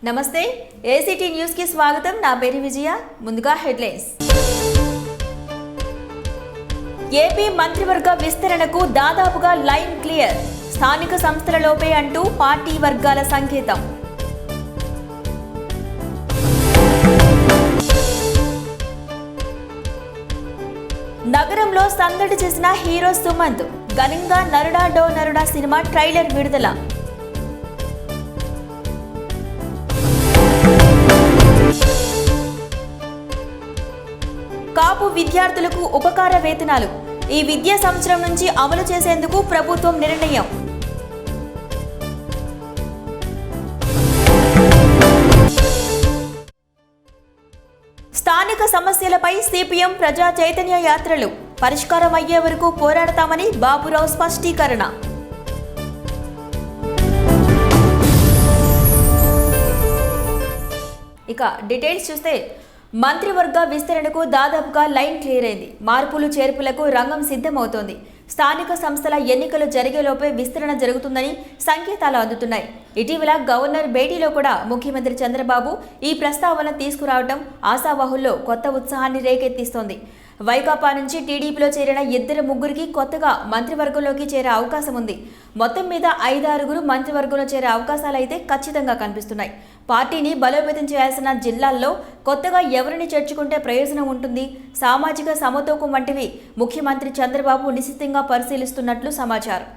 నమస్తే ACT news కి స్వాగతం. నా పేరు విజయ. ముందుగా హెడ్లైన్స్. ఏపీ మంత్రివర్గ విస్తరణకు దాదాపుగా లైన్ క్లియర్. స్థానిక సంస్థలలోపే అంటూ పార్టీ వర్గాల సంకేతం. నగరంలో సందడి చేసిన హీరో సుమంత్. ఘనంగా నరుడా డో నరుడా సినిమా ట్రైలర్ విడుదల. కాపు విద్యార్థులకు ఉపకార వేతనాలు ఈ విద్యా సంవత్సరం నుంచి అమలు చేసేందుకు ప్రభుత్వం నిర్ణయం. స్థానిక సమస్యలపై సిపిఎం ప్రజా చైతన్య యాత్రలు పరిష్కారం అయ్యే వరకు పోరాడతామని బాబురావు స్పష్టీకరణ. ఇక డీటెయిల్స్ చూస్తే మంత్రివర్గ విస్తరణకు దాదాపుగా లైన్ క్లియర్ అయింది. మార్పులు చేర్పులకు రంగం సిద్ధమవుతోంది. స్థానిక సంస్థల ఎన్నికలు జరిగేలోపే విస్తరణ జరుగుతుందని సంకేతాలు అందుతున్నాయి. ఇటీవల గవర్నర్ భేటీలో కూడా ముఖ్యమంత్రి చంద్రబాబు ఈ ప్రస్తావన తీసుకురావడం ఆశావాహుల్లో కొత్త ఉత్సాహాన్ని రేకెత్తిస్తోంది. వైకాపా నుంచి టీడీపీలో చేరిన ముగ్గురికి కొత్తగా మంత్రివర్గంలోకి చేరే అవకాశం ఉంది. మొత్తం మీద 5-6 మంత్రివర్గంలో చేరే అవకాశాలైతే ఖచ్చితంగా కనిపిస్తున్నాయి. పార్టీని బలోపేతం చేయాల్సిన జిల్లాల్లో కొత్తగా ఎవరిని చేర్చుకుంటే ప్రయోజనం ఉంటుంది, సామాజిక సమతూకం వంటివి ముఖ్యమంత్రి చంద్రబాబు నిశితంగా పరిశీలిస్తున్నట్లు సమాచారం.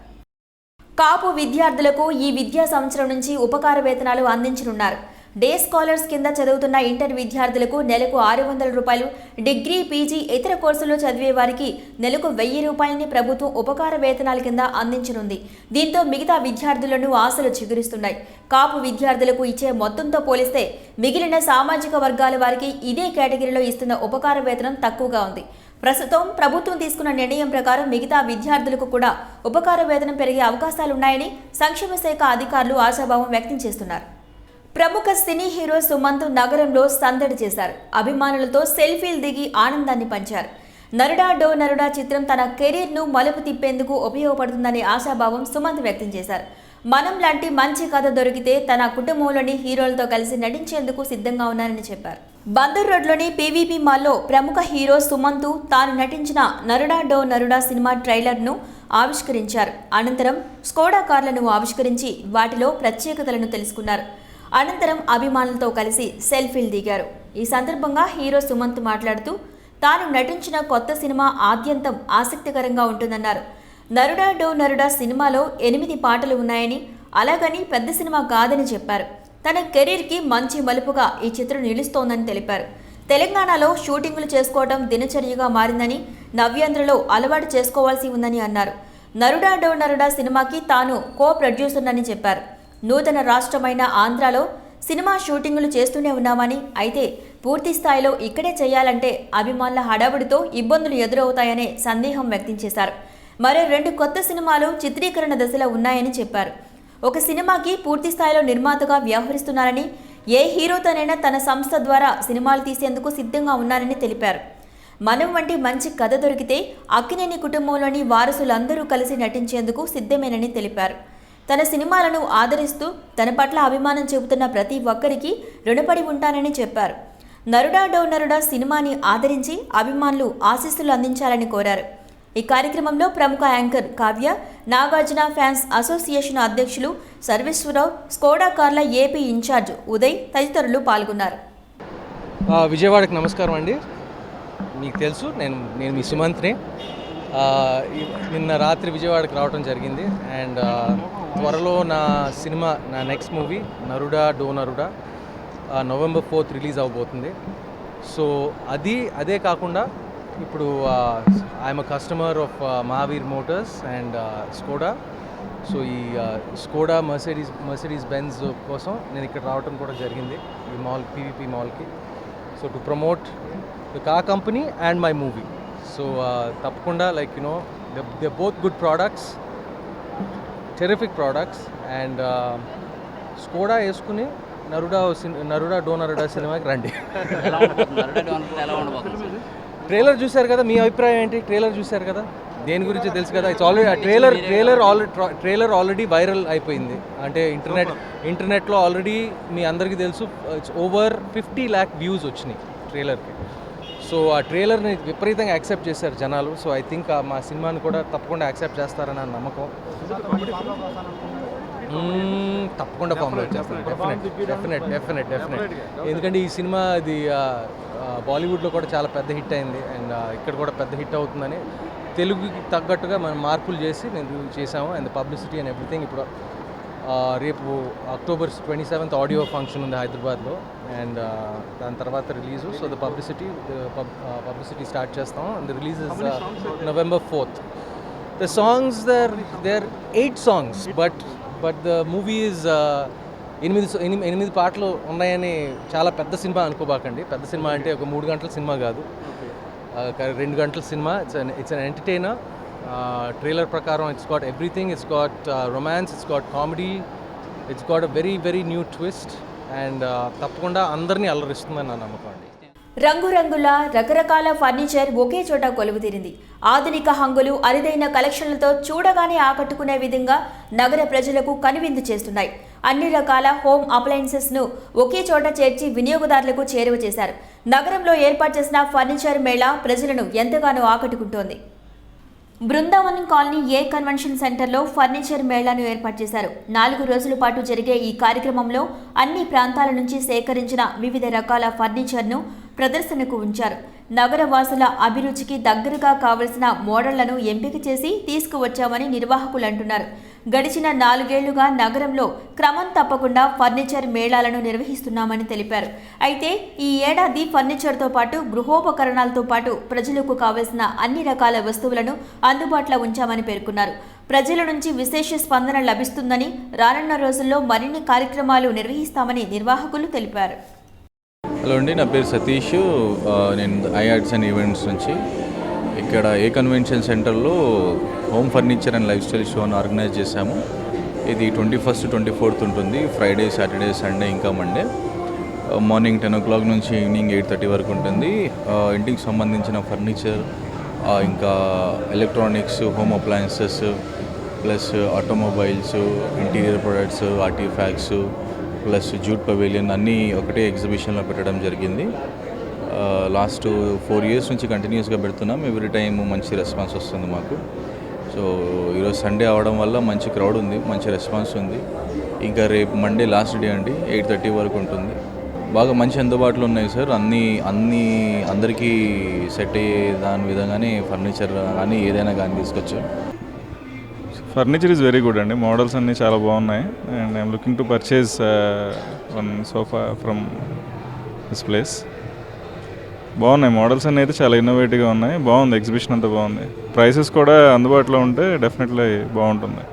కాపు విద్యార్థులకు ఈ విద్యా సంవత్సరం నుంచి ఉపకార వేతనాలు అందించనున్నారు. డే స్కాలర్స్ కింద చదువుతున్న ఇంటర్ విద్యార్థులకు నెలకు 600 రూపాయలు, డిగ్రీ, పీజీ, ఇతర కోర్సుల్లో చదివే వారికి నెలకు 1000 రూపాయలని ప్రభుత్వం ఉపకార వేతనాల కింద అందించనుంది. దీంతో మిగతా విద్యార్థులను ఆశలు చిగురిస్తున్నాయి. కాపు విద్యార్థులకు ఇచ్చే మొత్తంతో పోలిస్తే మిగిలిన సామాజిక వర్గాల వారికి ఇదే కేటగిరీలో ఇస్తున్న ఉపకార వేతనం తక్కువగా ఉంది. ప్రస్తుతం ప్రభుత్వం తీసుకున్న నిర్ణయం ప్రకారం మిగతా విద్యార్థులకు కూడా ఉపకార వేతనం పెరిగే అవకాశాలున్నాయని సంక్షేమ శాఖ అధికారులు ఆశాభావం వ్యక్తం చేస్తున్నారు. ప్రముఖ సినీ హీరో సుమంత్ నగరంలో సందడి చేశారు. అభిమానులతో సెల్ఫీలు దిగి ఆనందాన్ని పంచారు. నరుడా డో నరుడా చిత్రం తన కెరీర్ను మలుపు తిప్పేందుకు ఉపయోగపడుతుందనే ఆశాభావం సుమంత్ వ్యక్తం చేశారు. మనం లాంటి మంచి కథ దొరికితే తన కుటుంబంలోని హీరోలతో కలిసి నటించేందుకు సిద్ధంగా ఉన్నారని చెప్పారు. బందర్ రోడ్లోని పీవీపీ మాల్లో ప్రముఖ హీరో సుమంత్ తాను నటించిన నరుడా డో నరుడా సినిమా ట్రైలర్ను ఆవిష్కరించారు. అనంతరం స్కోడా కార్లను ఆవిష్కరించి వాటిలో ప్రత్యేకతలను తెలుసుకున్నారు. అనంతరం అభిమానులతో కలిసి సెల్ఫీలు దిగారు. ఈ సందర్భంగా హీరో సుమంత్ మాట్లాడుతూ తాను నటించిన కొత్త సినిమా ఆద్యంతం ఆసక్తికరంగా ఉంటుందన్నారు. నరుడా డో నరుడా సినిమాలో 8 పాటలు ఉన్నాయని, అలాగని పెద్ద సినిమా కాదని చెప్పారు. తన కెరీర్కి మంచి మలుపుగా ఈ చిత్రం నిలుస్తోందని తెలిపారు. తెలంగాణలో షూటింగులు చేసుకోవడం దినచర్యగా మారిందని, నవ్యాంధ్రలో అలవాటు చేసుకోవాల్సి ఉందని అన్నారు. నరుడా డో నరుడా సినిమాకి తాను కో ప్రొడ్యూసర్నని చెప్పారు. నూతన రాష్ట్రమైన ఆంధ్రాలో సినిమా షూటింగులు చేస్తూనే ఉన్నామని, అయితే పూర్తి స్థాయిలో ఇక్కడే చేయాలంటే అభిమానుల హడావుడితో ఇబ్బందులు ఎదురవుతాయనే సందేహం వ్యక్తం చేశారు. మరో 2 కొత్త సినిమాలు చిత్రీకరణ దశలో ఉన్నాయని చెప్పారు. ఒక సినిమాకి పూర్తి స్థాయిలో నిర్మాతగా వ్యవహరిస్తున్నారని, ఏ హీరోతోనైనా తన సంస్థ ద్వారా సినిమాలు తీసేందుకు సిద్ధంగా ఉన్నారని తెలిపారు. మనం వంటి మంచి కథ దొరికితే అక్కినేని కుటుంబంలోని వారసులందరూ కలిసి నటించేందుకు సిద్ధమేనని తెలిపారు. తన సినిమాలను ఆదరిస్తూ తన పట్ల అభిమానం చెబుతున్న ప్రతి ఒక్కరికి రుణపడి ఉంటానని చెప్పారు. నరుడా డో నరుడా సినిమాని ఆదరించి అభిమానులు ఆశీస్సులు అందించాలని కోరారు. ఈ కార్యక్రమంలో ప్రముఖ anchor Kavya, Nagarjuna fans association అధ్యక్షులు సర్వేశ్వరరావు, స్కోడా కార్ల ఏపీ ఇన్ఛార్జ్ ఉదయ్ తదితరులు పాల్గొన్నారు. విజయవాడకి నమస్కారం అండి. మీకు తెలుసు నేను మీ సుమంత్ని. నిన్న రాత్రి విజయవాడకి రావడం జరిగింది. అండ్ త్వరలో నా next movie Naruda Do Naruda November 4th release అవబోతుంది. సో అదే కాకుండా ఇప్పుడు I'm a customer of Mahavir Motors and Skoda. So ఈ స్కోడా మర్సిడీస్ బెంజ్ కోసం నేను ఇక్కడ రావడం కూడా జరిగింది, ఈ మాల్ పీవీపీ మాల్కి. So to promote the car company and my movie. So తప్పకుండా they both good products, terrific products. And Skoda వేసుకుని నరుడా డో నరుడా సినిమాకి రండి. ట్రైలర్ చూశారు కదా, మీ అభిప్రాయం ఏంటి? ట్రైలర్ చూశారు కదా, దేని గురించి తెలుసు కదా, it's already trailer already viral అయిపోయింది. అంటే ఇంటర్నెట్లో ఆల్రెడీ మీ అందరికీ తెలుసు, ఇట్స్ ఓవర్ 50 lakh వ్యూస్ వచ్చినాయి ట్రైలర్కి. సో ఆ ట్రైలర్ని విపరీతంగా యాక్సెప్ట్ చేశారు జనాలు. సో ఐ థింక్ మా సినిమాని కూడా తప్పకుండా యాక్సెప్ట్ చేస్తారని నా నమ్మకం. తప్పకుండా ఫార్ములేట్ చేస్తాను, డెఫినెట్. ఎందుకంటే ఈ సినిమా అది బాలీవుడ్లో కూడా చాలా పెద్ద హిట్ అయింది, అండ్ ఇక్కడ కూడా పెద్ద హిట్ అవుతుందని తెలుగుకి తగ్గట్టుగా మనం మార్పులు చేసి నేను చేసాము. And publicity and everything. ఇప్పుడు రేపు October 27th ఆడియో ఫంక్షన్ ఉంది హైదరాబాద్లో, అండ్ దాని తర్వాత release. So the publicity start చేస్తాం. And the release is November 4th. The songs, they're 8 songs, but the movie is 8 పాటలు ఉన్నాయని చాలా పెద్ద సినిమా అనుకోబాకండి. పెద్ద సినిమా అంటే ఒక 3 గంటల సినిమా కాదు, 2 గంటల సినిమా. It's an entertainer. ట్రైలర్ ప్రకారం it's got everything. It's got romance, it's got comedy, it's got a very very new twist, and తప్పకుండా అందరినీ అల్లరిస్తుందని నా నమ్మకం అండి. రంగురంగుల రకరకాల ఫర్నిచర్ ఒకే చోట కొలువుతీరింది. ఆధునిక హంగులు, అరుదైన కలెక్షన్లతో చూడగానే ఆకట్టుకునే విధంగా నగర ప్రజలకు కనువిందు చేస్తున్నాయి. అన్ని రకాల హోమ్ అప్లయన్సెస్ను ఒకే చోట చేర్చి వినియోగదారులకు చేరువ చేశారు. నగరంలో ఏర్పాటు చేసిన ఫర్నిచర్ మేళా ప్రజలను ఎంతగానో ఆకట్టుకుంటోంది. బృందావనం కాలనీ ఏ కన్వెన్షన్ సెంటర్లో ఫర్నిచర్ మేళాను ఏర్పాటు చేశారు. 4 రోజుల పాటు జరిగే ఈ కార్యక్రమంలో అన్ని ప్రాంతాల నుంచి సేకరించిన వివిధ రకాల ఫర్నిచర్ను ప్రదర్శనకు ఉంచారు. నగర వాసుల అభిరుచికి దగ్గరగా కావలసిన మోడళ్లను ఎంపిక చేసి తీసుకువచ్చామని నిర్వాహకులు అంటున్నారు. గడిచిన 4 ఏళ్లుగా నగరంలో క్రమం తప్పకుండా ఫర్నిచర్ మేళాలను నిర్వహిస్తున్నామని తెలిపారు. అయితే ఈ ఏడాది ఫర్నిచర్తో పాటు గృహోపకరణాలతో పాటు ప్రజలకు కావలసిన అన్ని రకాల వస్తువులను అందుబాటులో ఉంచామని పేర్కొన్నారు. ప్రజల నుంచి విశేష స్పందన లభిస్తుందని, రానున్న రోజుల్లో మరిన్ని కార్యక్రమాలు నిర్వహిస్తామని నిర్వాహకులు తెలిపారు. హలో అండి, నా పేరు సతీష్. నేను ఐ ఆర్ట్స్ అండ్ ఈవెంట్స్ నుంచి ఇక్కడ ఏ కన్వెన్షన్ సెంటర్లో home furniture and life style షోని ఆర్గనైజ్ చేశాము. ఇది 21st, 24th ఉంటుంది. ఫ్రైడే, సాటర్డే, సండే, ఇంకా మండే. మార్నింగ్ 10 o'clock నుంచి ఈవినింగ్ 8:30 వరకు ఉంటుంది. ఇంటికి సంబంధించిన ఫర్నిచర్, ఇంకా electronics, home appliances, plus automobiles, interior products, artefacts, plus jute pavilion అన్నీ ఒకటే ఎగ్జిబిషన్లో పెట్టడం జరిగింది. లాస్ట్ 4 years నుంచి కంటిన్యూస్గా పెడుతున్నాం. ఎవ్రీ టైం మంచి రెస్పాన్స్ వస్తుంది మాకు. సో ఈరోజు సండే అవడం వల్ల మంచి క్రౌడ్ ఉంది, మంచి రెస్పాన్స్ ఉంది. ఇంకా రేపు మండే లాస్ట్ డే అండి, 8:30 వరకు ఉంటుంది. బాగా మంచి అందుబాటులో ఉన్నాయి సార్. అందరికీ సెట్ అయ్యే దాని విధంగానే ఫర్నిచర్ కానీ ఏదైనా కానీ తీసుకొచ్చాం. ఫర్నిచర్ ఈజ్ వెరీ గుడ్ అండి. మోడల్స్ అన్నీ చాలా బాగున్నాయి. And I'm looking to purchase one sofa from this place. బాగున్నాయి మోడల్స్ అన్నీ, అయితే చాలా ఇన్నోవేటివ్గా ఉన్నాయి. బాగుంది, ఎగ్జిబిషన్ అంతా బాగుంది. ప్రైసెస్ కూడా అందుబాటులో ఉంటే డెఫినెట్లీ బాగుంటుంది.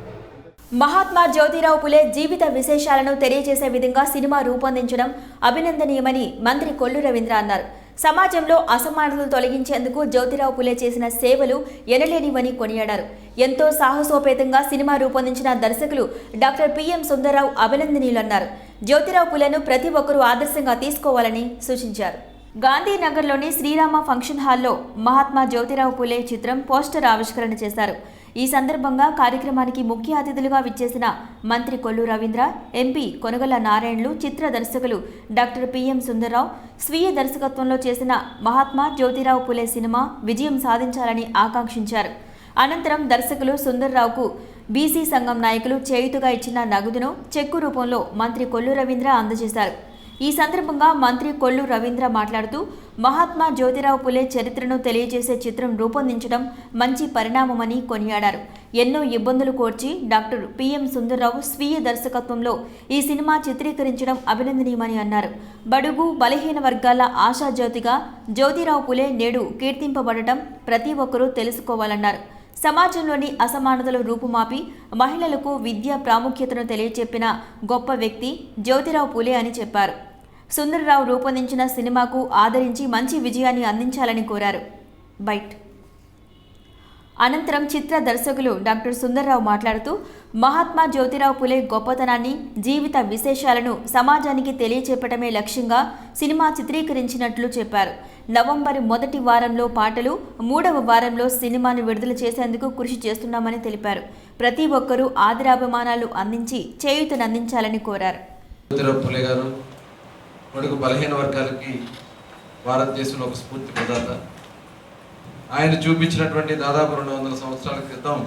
మహాత్మా జ్యోతిరావు పులే జీవిత విశేషాలను తెలియజేసే విధంగా సినిమా రూపొందించడం అభినందనీయమని మంత్రి కొల్లు రవీంద్ర అన్నారు. సమాజంలో అసమానతలు తొలగించేందుకు జ్యోతిరావు పులే చేసిన సేవలు ఎనలేనివని కొనియాడారు. ఎంతో సాహసోపేతంగా సినిమా రూపొందించిన దర్శకులు డాక్టర్ పిఎం సుందర్రావు అభినందనీయులన్నారు. జ్యోతిరావు పులేను ప్రతి ఒక్కరూ ఆదర్శంగా తీసుకోవాలని సూచించారు. గాంధీనగర్లోని శ్రీరామ ఫంక్షన్ హాల్లో మహాత్మా జ్యోతిరావు పులే చిత్రం పోస్టర్ ఆవిష్కరణ చేశారు. ఈ సందర్భంగా కార్యక్రమానికి ముఖ్య అతిథులుగా విచ్చేసిన మంత్రి కొల్లు రవీంద్ర, ఎంపీ కొనగల నారాయణలు, చిత్ర దర్శకులు డాక్టర్ పిఎం సుందర్రావు స్వీయ దర్శకత్వంలో చేసిన మహాత్మా జ్యోతిరావు పులే సినిమా విజయం సాధించాలని ఆకాంక్షించారు. అనంతరం దర్శకులు సుందర్రావుకు బీసీ సంఘం నాయకులు చేయుతుగా ఇచ్చిన నగదును చెక్కు రూపంలో మంత్రి కొల్లు రవీంద్ర అందజేశారు. ఈ సందర్భంగా మంత్రి కొల్లు రవీంద్ర మాట్లాడుతూ మహాత్మా జ్యోతిరావు పులే చరిత్రను తెలియజేసే చిత్రం రూపొందించడం మంచి పరిణామమని కొనియాడారు. ఎన్నో ఇబ్బందులు కోర్చి డాక్టర్ పిఎం సుందర్రావు స్వీయ దర్శకత్వంలో ఈ సినిమా చిత్రీకరించడం అభినందనీయమని అన్నారు. బడుగు బలహీన వర్గాల ఆశాజ్యోతిగా జ్యోతిరావు పులే నేడు కీర్తింపబడటం ప్రతి ఒక్కరూ తెలుసుకోవాలన్నారు. సమాజంలోని అసమానతలు రూపుమాపి మహిళలకు విద్య ప్రాముఖ్యతను తెలియచెప్పిన గొప్ప వ్యక్తి జ్యోతిరావు పులే అని చెప్పారు. సుందర్రావు రూపొందించిన సినిమాకు ఆదరించి మంచి విజయాన్ని అందించాలని కోరారు. బైట్ అనంతరం చిత్ర దర్శకులు డాక్టర్ సుందర్రావు మాట్లాడుతూ మహాత్మా జ్యోతిరావు పులే గొప్పతనాన్ని, జీవిత విశేషాలను సమాజానికి తెలియచెప్పటమే లక్ష్యంగా సినిమా చిత్రీకరించినట్లు చెప్పారు. నవంబర్ మొదటి వారంలో పాటలు, 3వ వారంలో సినిమాను విడుదల చేసేందుకు కృషి చేస్తున్నామని తెలిపారు. ప్రతి ఒక్కరూ ఆదరాభిమానాలు అందించి చేయూతనందించాలని కోరారు. పులే గారు కొడుకు బలహీన వర్గాలకి భారతదేశంలో ఒక స్ఫూర్తి ప్రదాత. ఆయన చూపించినటువంటి దాదాపు 200 సంవత్సరాల క్రితం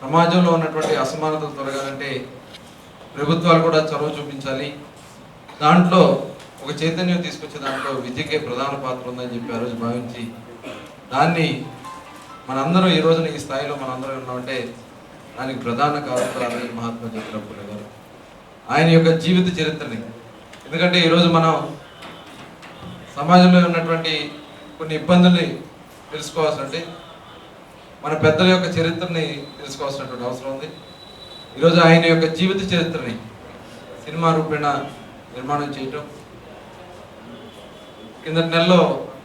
సమాజంలో ఉన్నటువంటి అసమానతలు తొలగాలంటే ప్రభుత్వాలు కూడా చొరవ చూపించాలి, దాంట్లో ఒక చైతన్యం తీసుకొచ్చే దాంట్లో విద్యకే ప్రధాన పాత్ర ఉందని చెప్పి ఆ రోజు భావించి దాన్ని మనందరం ఈ రోజున ఈ స్థాయిలో మనందరం ఉన్నామంటే దానికి ప్రధాన కారణం మహాత్మా జ్యోతిరావు పూలే గారు. ఆయన యొక్క జీవిత చరిత్రని, ఎందుకంటే ఈరోజు మనం సమాజంలో ఉన్నటువంటి కొన్ని ఇబ్బందుల్ని తెలుసుకోవాల్సి, మన పెద్దల యొక్క చరిత్రని తెలుసుకోవాల్సినటువంటి అవసరం ఉంది. ఈరోజు ఆయన యొక్క జీవిత చరిత్రని సినిమా రూపేణ నిర్మాణం చేయటం, కిందటి నెలలో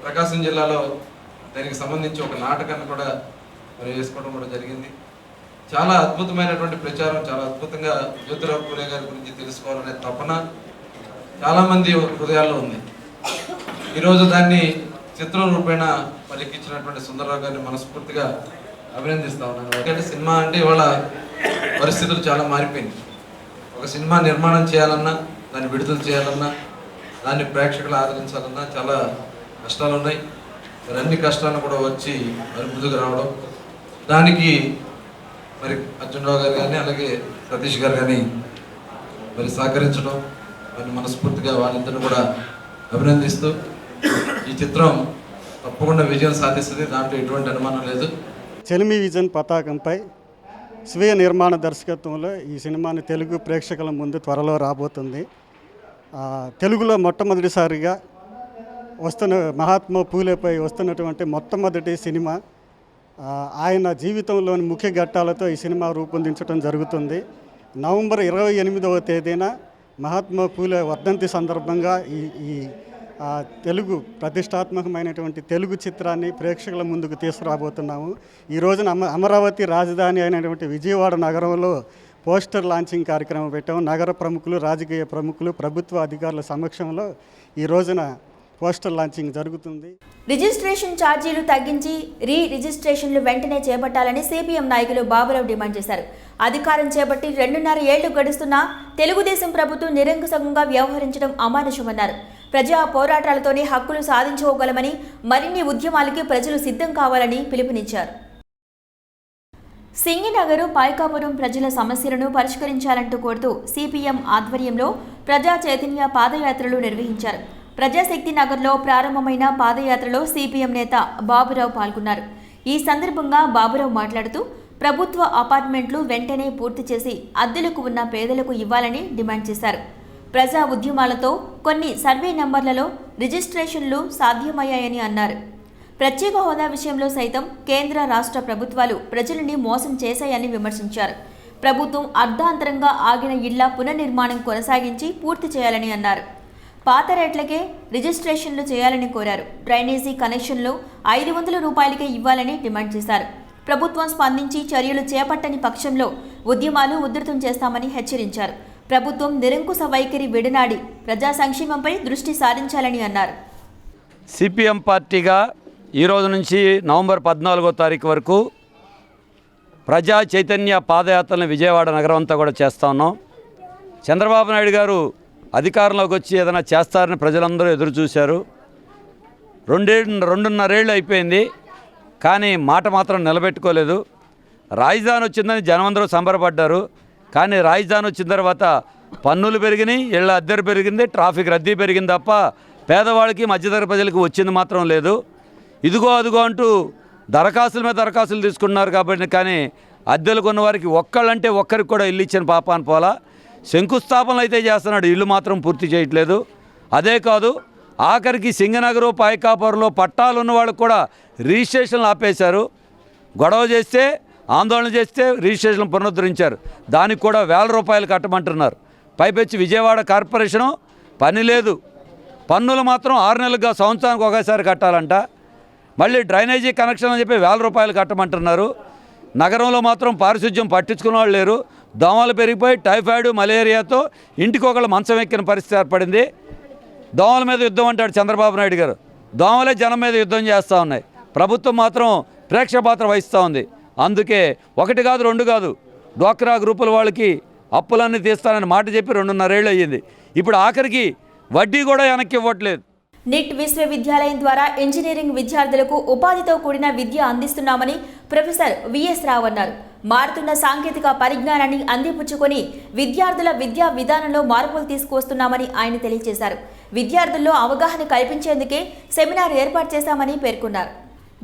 ప్రకాశం జిల్లాలో దానికి సంబంధించి ఒక నాటకాన్ని కూడా మరి వేసుకోవడం కూడా జరిగింది. చాలా అద్భుతమైనటువంటి ప్రచారం, చాలా అద్భుతంగా జ్యోతిరావు పూలే గారి గురించి తెలుసుకోవాలనే తపన చాలామంది హృదయాల్లో ఉంది. ఈరోజు దాన్ని చిత్రం రూపేణ పలికించినటువంటి సుందరరావు గారిని మనస్ఫూర్తిగా అభినందిస్తా ఉన్నాను. ఎందుకంటే సినిమా అంటే ఇవాళ పరిస్థితులు చాలా మారిపోయింది. ఒక సినిమా నిర్మాణం చేయాలన్నా, దాన్ని విడుదల చేయాలన్నా, దాన్ని ప్రేక్షకులు ఆదరించాలన్నా చాలా కష్టాలు ఉన్నాయి. మరి అన్ని కష్టాలను కూడా వచ్చి మరి ముందుకు రావడం, దానికి మరి అర్జునరావు గారు కానీ అలాగే సతీష్ గారు కానీ మరి సహకరించడం, మరి మనస్ఫూర్తిగా వాళ్ళిద్దరిని కూడా అభినందిస్తూ ఈ చిత్రం తప్పకుండా విజయం సాధిస్తుంది, దాంట్లో ఎటువంటి అనుమానం లేదు. చెలిమి విజన్ పతాకంపై స్వీయ నిర్మాణ దర్శకత్వంలో ఈ సినిమాని తెలుగు ప్రేక్షకుల ముందు త్వరలో రాబోతుంది. తెలుగులో మొట్టమొదటిసారిగా వస్తున్న మహాత్మా పూలేపై వస్తున్నటువంటి మొట్టమొదటి సినిమా. ఆయన జీవితంలోని ముఖ్య ఘట్టాలతో ఈ సినిమా రూపొందించడం జరుగుతుంది. నవంబర్ 28వ తేదీన మహాత్మా పూలే వర్ధంతి సందర్భంగా ఈ తెలుగు ప్రతిష్టాత్మకమైనటువంటి తెలుగు చిత్రాన్ని ప్రేక్షకుల ముందుకు తీసుకురాబోతున్నాము. ఈ రోజున అమరావతి రాజధాని అయినటువంటి విజయవాడ నగరంలో పోస్టర్ లాంచింగ్ కార్యక్రమం పెట్టాము. నగర ప్రముఖులు, రాజకీయ ప్రముఖులు, ప్రభుత్వ అధికారుల సమక్షంలో ఈ రోజున పోస్టర్ లాంచింగ్ జరుగుతుంది. రిజిస్ట్రేషన్ ఛార్జీలు తగ్గించి రిజిస్ట్రేషన్లు వెంటనే చేపట్టాలని సిపిఎం నాయకులు బాబురావు డిమాండ్ చేశారు. అధికారం చేపట్టి 2.5 ఏళ్లు గడుస్తున్నా తెలుగుదేశం ప్రభుత్వం నిరంకుశంగా వ్యవహరించడం అమానుషమన్నారు. ప్రజా పోరాటాలతోనే హక్కులు సాధించుకోగలమని, మరిన్ని ఉద్యమాలకి ప్రజలు సిద్ధం కావాలని పిలుపునిచ్చారు. సింగినగర్, పాయకాపురం ప్రజల సమస్యలను పరిష్కరించాలంటూ కోరుతూ సిపిఎం ఆధ్వర్యంలో ప్రజా చైతన్య పాదయాత్రలు నిర్వహించారు. ప్రజాశక్తి నగర్లో ప్రారంభమైన పాదయాత్రలో సిపిఎం నేత బాబురావు పాల్గొన్నారు. ఈ సందర్భంగా బాబురావు మాట్లాడుతూ ప్రభుత్వ అపార్ట్మెంట్లు వెంటనే పూర్తి చేసి అద్దెలకు ఉన్న పేదలకు ఇవ్వాలని డిమాండ్ చేశారు. ప్రజా ఉద్యమాలతో కొన్ని సర్వే నంబర్లలో రిజిస్ట్రేషన్లు సాధ్యమయ్యాయని అన్నారు. ప్రత్యేక హోదా విషయంలో సైతం కేంద్ర రాష్ట్ర ప్రభుత్వాలు ప్రజలని మోసం చేశాయని విమర్శించారు. ప్రభుత్వం అర్ధాంతరంగా ఆగిన ఇళ్ల పునర్నిర్మాణం కొనసాగించి పూర్తి చేయాలని అన్నారు. పాత రేట్లకే రిజిస్ట్రేషన్లు చేయాలని కోరారు. డ్రైనేజీ కనెక్షన్లు 500 రూపాయలకే ఇవ్వాలని డిమాండ్ చేశారు. ప్రభుత్వం స్పందించి చర్యలు చేపట్టని పక్షంలో ఉద్యమాలు ఉధృతం చేస్తామని హెచ్చరించారు. ప్రభుత్వం నిరంకుశ వైఖరి విడనాడి ప్రజా సంక్షేమంపై దృష్టి సారించాలని అన్నారు. సిపిఎం పార్టీగా ఈరోజు నుంచి నవంబర్ 14వ తారీఖు వరకు ప్రజా చైతన్య పాదయాత్రలను విజయవాడ నగరం అంతా కూడా చేస్తూ ఉన్నాం. చంద్రబాబు నాయుడు గారు అధికారంలోకి వచ్చి ఏదైనా చేస్తారని ప్రజలందరూ ఎదురు చూశారు. 2.5 ఏళ్ళు అయిపోయింది, కానీ మాట మాత్రం నిలబెట్టుకోలేదు. రాజధాని వచ్చిందని జనమందరూ సంబరపడ్డారు, కానీ రాజధాని వచ్చిన తర్వాత పన్నులు పెరిగినాయి, ఇళ్ల అద్దెలు పెరిగింది, ట్రాఫిక్ రద్దీ పెరిగింది తప్ప పేదవాళ్ళకి మధ్యతరగతి ప్రజలకు వచ్చింది మాత్రం లేదు. ఇదిగో అదిగో అంటూ దరఖాస్తుల మీద దరఖాస్తులు తీసుకున్నారు కాబట్టి, కానీ అద్దెలు కొన్న వారికి ఒక్కళ్ళంటే ఒక్కరికి కూడా ఇల్లు ఇచ్చిన పాపాన్ని పోలా. శంకుస్థాపనలు అయితే చేస్తున్నాడు, ఇల్లు మాత్రం పూర్తి చేయట్లేదు. అదే కాదు, ఆఖరికి సింగనగరు, పాయకాపురంలో పట్టాలు ఉన్న వాళ్ళకు కూడా రిజిస్ట్రేషన్లు ఆపేశారు. గొడవ చేస్తే, ఆందోళన చేస్తే రిజిస్ట్రేషన్లు పునరుద్ధరించారు. దానికి కూడా 1000 రూపాయలు కట్టమంటున్నారు. పైపెచ్చి విజయవాడ కార్పొరేషను పని లేదు, పన్నులు మాత్రం 6 నెలలుగా సంవత్సరానికి ఒకసారి కట్టాలంట. మళ్ళీ డ్రైనేజీ కనెక్షన్ అని చెప్పి 1000 రూపాయలు కట్టమంటున్నారు. నగరంలో మాత్రం పారిశుధ్యం పట్టించుకున్న వాళ్ళు లేరు. దోమలు పెరిగిపోయి టైఫాయిడ్, మలేరియాతో ఇంటికి ఒకళ్ళు మంచం ఎక్కిన పరిస్థితి ఏర్పడింది. దోమల మీద యుద్ధం అంటాడు చంద్రబాబు నాయుడు గారు. దోమలే జనం మీద యుద్ధం చేస్తూ ఉన్నాయి. ప్రభుత్వం మాత్రం ప్రేక్షక పాత్ర వహిస్తూ ఉంది. అందుకే 1 కాదు 2 కాదు డ్వాక్రా గ్రూపుల వాళ్ళకి అప్పులన్నీ తీస్తానని మాట చెప్పి 2.5 ఏళ్ళు అయ్యింది. ఇప్పుడు ఆఖరికి వడ్డీ కూడా వెనక్కి ఇవ్వట్లేదు. నిట్ విశ్వవిద్యాలయం ద్వారా ఇంజనీరింగ్ విద్యార్థులకు ఉపాధితో కూడిన విద్య అందిస్తున్నామని ప్రొఫెసర్ విఎస్ రావు అన్నారు. మారుతున్న సాంకేతిక పరిజ్ఞానాన్ని అందిపుచ్చుకొని విద్యార్థుల విద్యా విధానంలో మార్పులు తీసుకువస్తున్నామని ఆయన తెలియజేశారు. విద్యార్థుల్లో అవగాహన కల్పించేందుకే సెమినార్ ఏర్పాటు చేశామని పేర్కొన్నారు.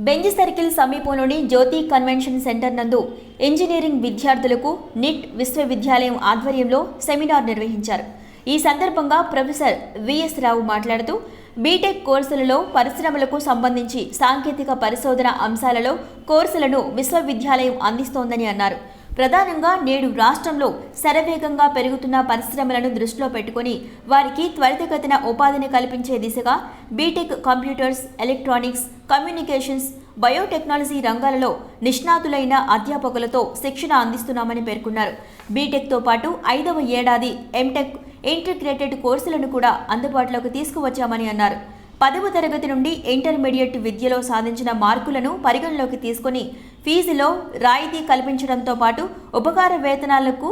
బెంజ్ సర్కిల్ సమీపంలోని జ్యోతి కన్వెన్షన్ సెంటర్ నందు ఇంజనీరింగ్ విద్యార్థులకు నిట్ విశ్వవిద్యాలయం ఆధ్వర్యంలో సెమినార్ నిర్వహించారు. ఈ సందర్భంగా ప్రొఫెసర్ విఎస్ రావు మాట్లాడుతూ బీటెక్ కోర్సులలో పరిశ్రమలకు సంబంధించి సాంకేతిక పరిశోధన అంశాలలో కోర్సులను విశ్వవిద్యాలయం అందిస్తోందని అన్నారు. ప్రధానంగా నేడు రాష్ట్రంలో శరవేగంగా పెరుగుతున్న పరిశ్రమలను దృష్టిలో పెట్టుకుని వారికి త్వరితగతిన ఉపాధిని కల్పించే దిశగా B Tech computers, electronics, communications, biotechnology రంగాలలో నిష్ణాతులైన అధ్యాపకులతో శిక్షణ అందిస్తున్నామని పేర్కొన్నారు. బీటెక్తో పాటు 5వ ఏడాది ఎంటెక్ ఇంటిగ్రేటెడ్ కోర్సులను కూడా అందుబాటులోకి తీసుకువచ్చామని అన్నారు. 10వ తరగతి నుండి ఇంటర్మీడియట్ విద్యలో సాధించిన మార్కులను పరిగణలోకి తీసుకుని ఫీజులో రాయితీ కల్పించడంతో పాటు ఉపకార వేతనాలకు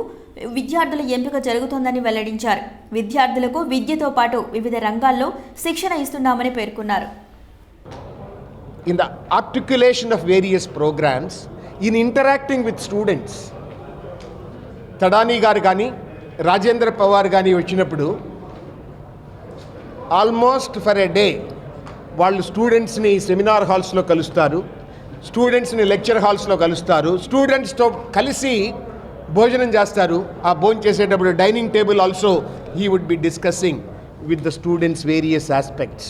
విద్యార్థుల ఎంపిక జరుగుతోందని వెల్లడించారు. విద్యార్థులకు విద్యతో పాటు వివిధ రంగాల్లో శిక్షణ ఇస్తున్నామని పేర్కొన్నారు. In the articulation of various programs, in interacting with students, Thadani గారు కానీ రాజేంద్ర పవార్ కానీ వచ్చినప్పుడు ఆల్మోస్ట్ ఫర్ ఎ డే వాళ్ళు స్టూడెంట్స్ని సెమినార్ హాల్స్లో కలుస్తారు, స్టూడెంట్స్ని లెక్చర్ హాల్స్లో కలుస్తారు, స్టూడెంట్స్తో కలిసి భోజనం చేస్తారు. ఆ భోజనం చేసేటప్పుడు dining table also he would be discussing with the students various aspects.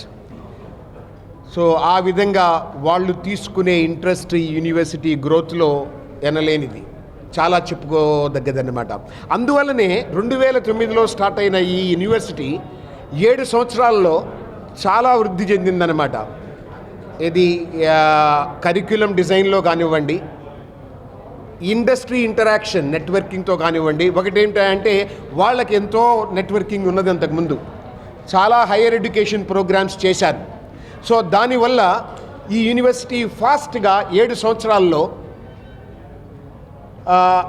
So ఆ విధంగా వాళ్ళు తీసుకునే ఇంట్రెస్ట్ ఈ యూనివర్సిటీ గ్రోత్లో ఎనలేనిది, చాలా చెప్పుకోదగ్గదన్నమాట. అందువల్లనే 2009లో స్టార్ట్ అయిన ఈ యూనివర్సిటీ 7 సంవత్సరాల్లో చాలా వృద్ధి చెందిందన్నమాట. ఇది కరిక్యులం డిజైన్లో కానివ్వండి, ఇండస్ట్రీ ఇంటరాక్షన్ నెట్వర్కింగ్తో కానివ్వండి. ఒకటేంటంటే వాళ్ళకి ఎంతో నెట్వర్కింగ్ ఉన్నది అంతకుముందు, చాలా హైయర్ ఎడ్యుకేషన్ ప్రోగ్రామ్స్ చేశారు. సో దానివల్ల ఈ యూనివర్సిటీ ఫాస్ట్గా 7 సంవత్సరాల్లో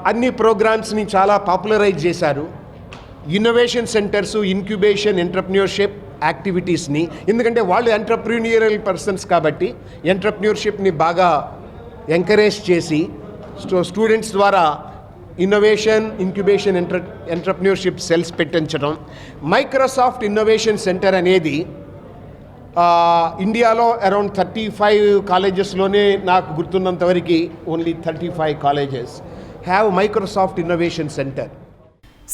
అన్ని ప్రోగ్రామ్స్ని చాలా పాపులరైజ్ చేశారు. ఇన్నోవేషన్ సెంటర్స్, ఇంక్యుబేషన్, ఎంటర్ప్రెన్యూర్షిప్ యాక్టివిటీస్ని, ఎందుకంటే వాళ్ళు ఎంటర్ప్రీనియరల్ పర్సన్స్ కాబట్టి ఎంటర్ప్రెన్యూర్షిప్ని బాగా ఎంకరేజ్ చేసి స్టూడెంట్స్ ద్వారా ఇన్నోవేషన్, ఇంక్యుబేషన్, ఎంటర్ప్రెన్యూర్షిప్ సెల్స్ పెట్టించడం. మైక్రోసాఫ్ట్ ఇన్నోవేషన్ సెంటర్ అనేది ఇండియాలో అరౌండ్ 35 కాలేజెస్లోనే నాకు గుర్తున్నంతవరకు only 35 colleges have Microsoft innovation centre.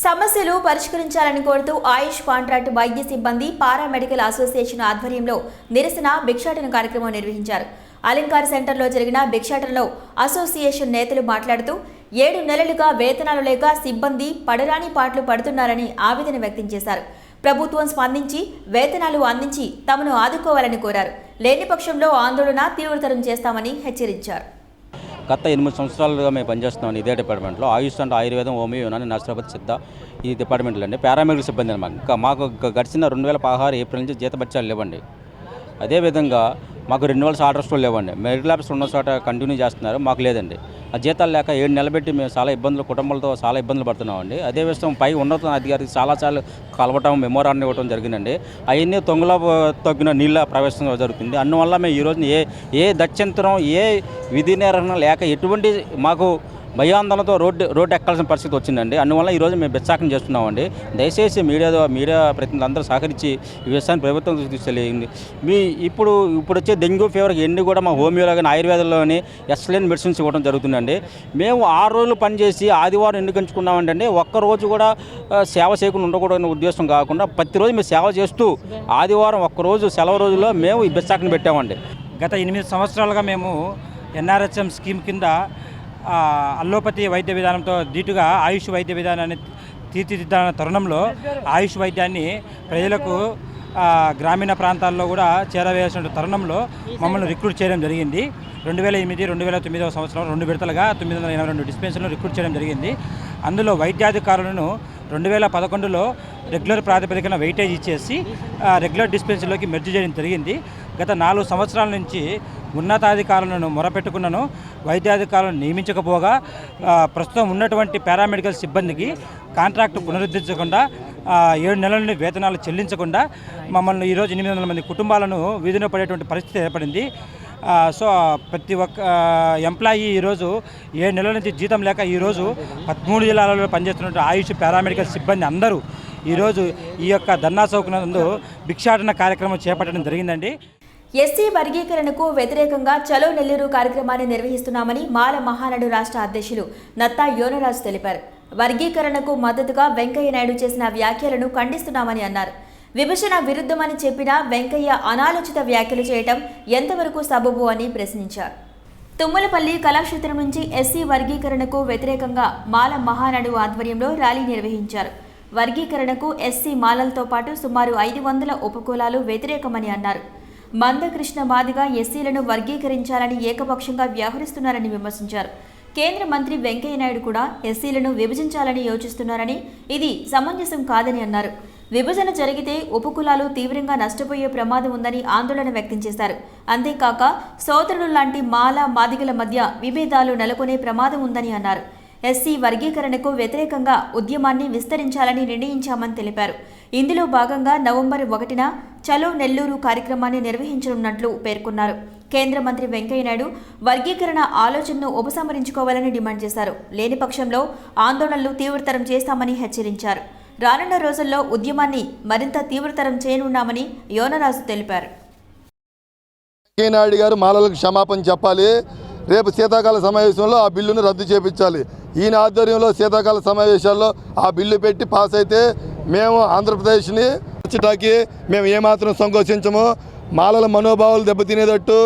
సమస్యలు పరిష్కరించాలని కోరుతూ ఆయుష్ కాంట్రాక్ట్ వైద్య సిబ్బంది పారామెడికల్ అసోసియేషన్ ఆధ్వర్యంలో నిరసన భిక్షాటన కార్యక్రమం నిర్వహించారు. అలంకార్ సెంటర్లో జరిగిన భిక్షాటనలో అసోసియేషన్ నేతలు మాట్లాడుతూ 7 నెలలుగా వేతనాలు లేక సిబ్బంది పడరాని పాటలు పడుతున్నారని ఆవేదన వ్యక్తం చేశారు. ప్రభుత్వం స్పందించి వేతనాలు అందించి తమను ఆదుకోవాలని కోరారు. లేని పక్షంలో ఆందోళన తీవ్రతరం చేస్తామని హెచ్చరించారు. గత 8 సంవత్సరాలుగా మేము పనిచేస్తున్నాం ఇదే డిపార్ట్మెంట్లో. ఆయుష్ అంటే ఆయుర్వేదం, హోమియో, యునాని, నాచురోపతి, సిద్ధ ఈ డిపార్ట్మెంట్లో అండి. పారామెడికల్ సిబ్బంది అనమాట. మాకు గడిచిన 2016 ఏప్రిల్ నుంచి జీతభత్యాలు లేవండి. అదేవిధంగా మాకు రెన్యువల్స్ ఆర్డర్స్ లేవండి. మెడికల్ ల్యాబ్స్ ఉన్న చోట కంటిన్యూ చేస్తున్నారు, మాకు లేదండి. ఆ జీతాలు లేక 7 నెలలు పెట్టి మేము చాలా ఇబ్బందులు, కుటుంబాలతో చాలా ఇబ్బందులు పడుతున్నామండి. అదే విషయం పై ఉన్నత అధికారికి చాలాసార్లు కలవటం, మెమోరాన్ని ఇవ్వడం జరిగిందండి. అవన్నీ తొంగలో తగ్గిన నీళ్ళ ప్రవేశం జరుగుతుంది. అందువల్ల మేము ఈరోజు ఏ దత్యంతరం, ఏ విధి నిర్వహణ లేక ఎటువంటి మాకు భయాందోళనతో రోడ్డు ఎక్కాల్సిన పరిస్థితి వచ్చిందండి. అందువల్ల ఈరోజు మేము బిచ్చాకం చేస్తున్నామండి. దయచేసి మీడియా ప్రతినిధులు అందరూ సహకరించి ఈ విషయాన్ని ప్రభుత్వం తీసుకెళ్ళింది. ఇప్పుడు వచ్చే డెంగ్యూ ఫీవర్కి ఎన్ని కూడా మా హోమియోలో కానీ ఆయుర్వేదంలోని ఎక్సలెంట్ మెడిసిన్స్ ఇవ్వడం జరుగుతుందండి. మేము 6 రోజులు పనిచేసి ఆదివారం ఎందుకు ఎంచుకున్నామంటే ఒక్కరోజు కూడా సేవ చేయకుండా ఉండకూడదనే ఉద్దేశం కాకుండా ప్రతిరోజు మేము సేవ చేస్తూ ఆదివారం ఒక్కరోజు సెలవు రోజులో మేము ఈ బిచ్చాకని పెట్టామండి. గత 8 సంవత్సరాలుగా మేము NRHM స్కీమ్ కింద అల్లోపతి వైద్య విధానంతో దీటుగా ఆయుష్ వైద్య విధానాన్ని తీర్చిదిద్దాలన్న తరుణంలో ఆయుష్ వైద్యాన్ని ప్రజలకు గ్రామీణ ప్రాంతాల్లో కూడా చేరవేయాల్సిన తరుణంలో మమ్మల్ని రిక్రూట్ చేయడం జరిగింది. 2008, 2009 సంవత్సరం 2 విడతలుగా 982 డిస్పెన్సరీలను రిక్రూట్ చేయడం జరిగింది. అందులో వైద్యాధికారులను 2011లో రెగ్యులర్ ప్రాతిపదికన వెయిటేజ్ ఇచ్చేసి రెగ్యులర్ డిస్పెన్సరీలోకి మెర్జ్ చేయడం జరిగింది. గత 4 సంవత్సరాల నుంచి ఉన్నతాధికారులను మొరపెట్టుకున్నను, వైద్యాధికారులను నియమించకపోగా ప్రస్తుతం ఉన్నటువంటి పారామెడికల్ సిబ్బందికి కాంట్రాక్టు పునరుద్ధరించకుండా 7 నెలల నుండి వేతనాలు చెల్లించకుండా మమ్మల్ని ఈరోజు 800 మంది కుటుంబాలను వీధిలో పడేటువంటి పరిస్థితి ఏర్పడింది. సో ప్రతి ఒక్క ఎంప్లాయీ ఈరోజు 7 నెలల నుంచి జీతం లేక ఈరోజు 13 జిల్లాలలో పనిచేస్తున్న ఆయుష్ పారామెడికల్ సిబ్బంది అందరూ ఈరోజు ఈ యొక్క ధర్నా చౌకనందు భిక్షాటన కార్యక్రమం చేపట్టడం జరిగిందండి. ఎస్సీ వర్గీకరణకు వ్యతిరేకంగా చలో నెల్లూరు కార్యక్రమాన్ని నిర్వహిస్తున్నామని మాల మహానాడు రాష్ట్ర అధ్యక్షులు నత్తా యోనరాజు తెలిపారు. వర్గీకరణకు మద్దతుగా వెంకయ్య నాయుడు చేసిన వ్యాఖ్యలను ఖండిస్తున్నామని అన్నారు. విభజన విరుద్ధమని చెప్పిన వెంకయ్య అనాలోచిత వ్యాఖ్యలు చేయటం ఎంతవరకు సబబు అని ప్రశ్నించారు. తుమ్మలపల్లి కళాక్షేత్రం నుంచి ఎస్సీ వర్గీకరణకు వ్యతిరేకంగా మాల మహానాడు ఆధ్వర్యంలో ర్యాలీ నిర్వహించారు. వర్గీకరణకు ఎస్సీ మాలలతో పాటు సుమారు 500 ఉపకులాలు వ్యతిరేకమని అన్నారు. మందకృష్ణ మాదిగా ఎస్సీలను వర్గీకరించాలని ఏకపక్షంగా వ్యవహరిస్తున్నారని విమర్శించారు. కేంద్ర మంత్రి వెంకయ్య నాయుడు కూడా ఎస్సీలను విభజించాలని యోచిస్తున్నారని, ఇది సమంజసం కాదని అన్నారు. విభజన జరిగితే ఉపకులాలు తీవ్రంగా నష్టపోయే ప్రమాదం ఉందని ఆందోళన వ్యక్తం చేశారు. అంతేకాక సోదరులు లాంటి మాల మాదిగల మధ్య విభేదాలు నెలకొనే ప్రమాదం ఉందని అన్నారు. ఎస్సీ వర్గీకరణకు వ్యతిరేకంగా ఉద్యమాన్ని విస్తరించాలని నిర్ణయించామని తెలిపారు. ఇందులో భాగంగా నవంబర్ 1న చలో నెల్లూరు కార్యక్రమాన్ని నిర్వహించనున్నట్లు పేర్కొన్నారు. కేంద్ర మంత్రి వెంకయ్య నాయుడు వర్గీకరణ ఆలోచనను ఉపసంహరించుకోవాలని డిమాండ్ చేశారు. లేని పక్షంలో ఆందోళనలు తీవ్రతరం చేస్తామని హెచ్చరించారు. రానున్న రోజుల్లో ఉద్యమాన్ని మరింత తీవ్రతరం చేయనున్నామని యోనరాజు తెలిపారు. వెంకయ్య నాయుడు గారు మాలలకు క్షమాపణ చెప్పాలి. రేపు శీతాకాల సమావేశంలో ఆ బిల్లును రద్దు చేపించాలి. ఈయన ఆధ్వర్యంలో శీతాకాల సమావేశాల్లో ఆ బిల్లు పెట్టి పాస్ అయితే మేము ఆంధ్రప్రదేశ్ని వచ్చటానికి మేము ఏమాత్రం సంకోచించము. మాలల మనోభావాలు దెబ్బతినేటట్టు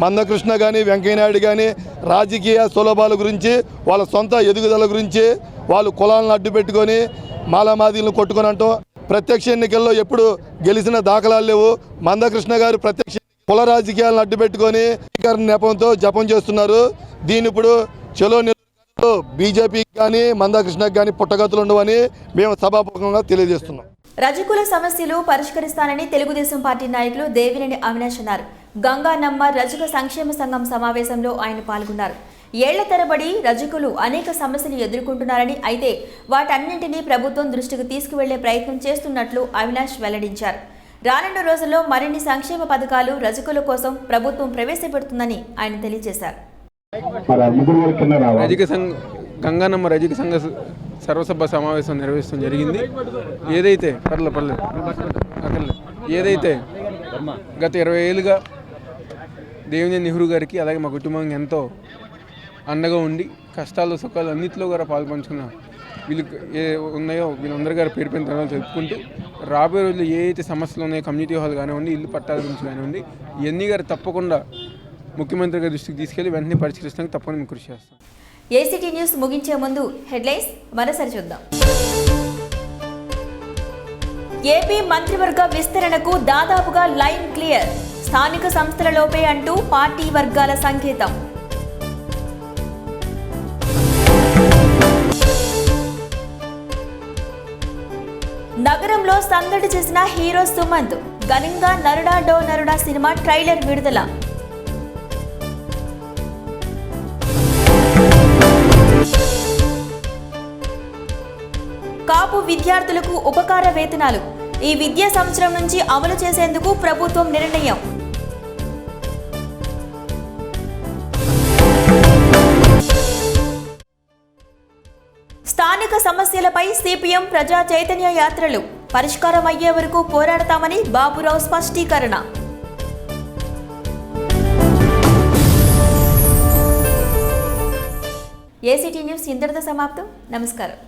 మందకృష్ణ కానీ వెంకయ్య నాయుడు కానీ రాజకీయ సులభాల గురించి, వాళ్ళ సొంత ఎదుగుదల గురించి వాళ్ళు కులాలను అడ్డు పెట్టుకొని మాలామాదిలను కొట్టుకొని అంటాం. ప్రత్యక్ష ఎన్నికల్లో ఎప్పుడు గెలిచిన దాఖలాలు లేవు. మందకృష్ణ గారు ప్రత్యక్ష కుల రాజకీయాలను అడ్డు పెట్టుకొని నెపంతో జపం చేస్తున్నారు. దీని ఇప్పుడు చలో నెల్లూరు బీజేపీకి కానీ మందకృష్ణకి కానీ పుట్టగతులు ఉండవని మేము సభాముఖంగా తెలియజేస్తున్నాం. రజకుల సమస్యలు పరిష్కరిస్తానని తెలుగుదేశం పార్టీ నాయకులు దేవినేని అవినాష్ అన్నారు. గంగానమ్మ రజక సంక్షేమ సంఘం సమావేశంలో ఆయన పాల్గొన్నారు. ఏళ్ల తరబడి రజకులు అనేక సమస్యలు ఎదుర్కొంటున్నారని, అయితే వాటన్నింటినీ ప్రభుత్వం దృష్టికి తీసుకువెళ్లే ప్రయత్నం చేస్తున్నట్లు అవినాష్ వెల్లడించారు. రానున్న రోజుల్లో మరిన్ని సంక్షేమ పథకాలు రజకుల కోసం ప్రభుత్వం ప్రవేశపెడుతుందని ఆయన తెలియజేశారు. గంగానమ్మ రజక సంఘ సర్వసభ సమావేశం నిర్వహించడం జరిగింది. ఏదైతే ఏదైతే గత 20 ఏళ్ళుగా దేవినేని నెహ్రూ గారికి అలాగే మా కుటుంబం ఎంతో అండగా ఉండి కష్టాలు సుఖాలు అన్నింటిలో కూడా పాల్పంచుకున్న వీళ్ళు ఉన్నాయో వీళ్ళందరి గారి పేరు పైన ధన్యవాదాలు తెలుపుకుంటూ, రాబోయే రోజుల్లో ఏ అయితే సమస్యలు ఉన్నాయో కమ్యూనిటీ హాల్ కానివ్వండి, ఇల్లు పట్టాల గురించి కానివ్వండి, ఇవన్నీ గారు తప్పకుండా ముఖ్యమంత్రి గారి దృష్టికి తీసుకెళ్లి వెంటనే పరిష్కరిస్తానికి తప్పకుండా మేము కృషి చేస్తాం. ఏసీటీ న్యూస్ ముగించే ముందు హెడ్లైన్స్ మరోసారి చూద్దాం. ఏపీ మంత్రివర్గ విస్తరణకు దాదాపుగా లైన్ క్లియర్, స్థానిక సంస్థలలోపే అంటూ పార్టీ వర్గాల సంకేతం. నగరంలో సందడి చేసిన హీరో సుమంత్, ఘనంగా నరుడా డో నరుడా సినిమా ట్రైలర్ విడుదల. కాపు విద్యార్థులకు ఉపకార వేతనాలు ఈ విద్యా సంవత్సరం నుంచి అమలు చేసేందుకు ప్రభుత్వం నిర్ణయం. స్థానిక సమస్యలపై సిపిఎం ప్రజా చైతన్య యాత్రలు, పరిష్కారం అయ్యే వరకు పోరాడతామని బాబురావు స్పష్టీకరణ. ఏసీటీ న్యూస్ ఇంతటితో సమాప్తం. నమస్కారం.